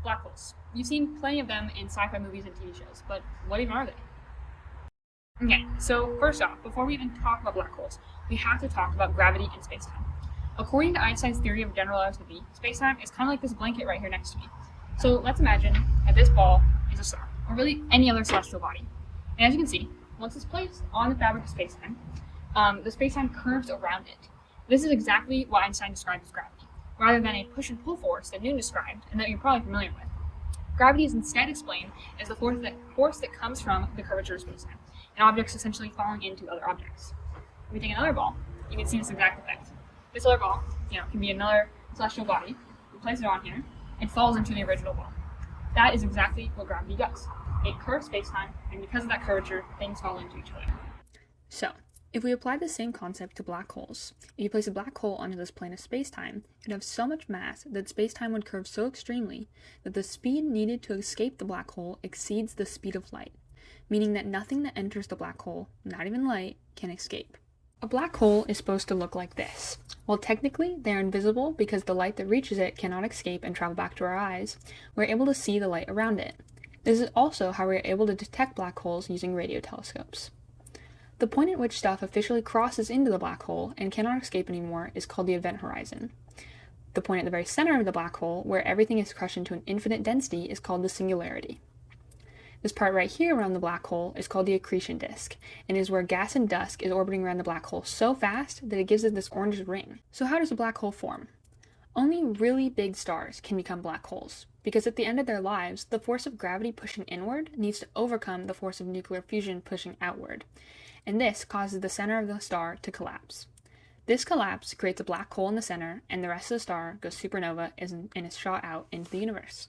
Black holes. You've seen plenty of them in sci-fi movies and TV shows, but what even are they? Okay, so first off, before we even talk about black holes, we have to talk about gravity and spacetime. According to Einstein's theory of general relativity, spacetime is kind of like this blanket right here next to me. So let's imagine that this ball is a star, or really any other celestial body. And as you can see, once it's placed on the fabric of spacetime, the spacetime curves around it. This is exactly what Einstein described as gravity, rather than a push and pull force that Newton described and that you're probably familiar with. Gravity is instead explained as the force that comes from the curvature of spacetime, and objects essentially falling into other objects. If we take another ball, you can see this exact effect. This other ball, can be another celestial body. We place it on here, it falls into the original ball. That is exactly what gravity does. It curves spacetime, and because of that curvature, things fall into each other. So, if we apply the same concept to black holes, if you place a black hole onto this plane of spacetime, it would have so much mass that spacetime would curve so extremely that the speed needed to escape the black hole exceeds the speed of light, meaning that nothing that enters the black hole, not even light, can escape. A black hole is supposed to look like this. While technically they are invisible because the light that reaches it cannot escape and travel back to our eyes, we're able to see the light around it. This is also how we are able to detect black holes using radio telescopes. The point at which stuff officially crosses into the black hole and cannot escape anymore is called the event horizon. The point at the very center of the black hole, where everything is crushed into an infinite density, is called the singularity. This part right here around the black hole is called the accretion disk, and is where gas and dust is orbiting around the black hole so fast that it gives it this orange ring. So how does a black hole form? Only really big stars can become black holes, because at the end of their lives, the force of gravity pushing inward needs to overcome the force of nuclear fusion pushing outward, and this causes the center of the star to collapse. This collapse creates a black hole in the center, and the rest of the star goes supernova and is shot out into the universe.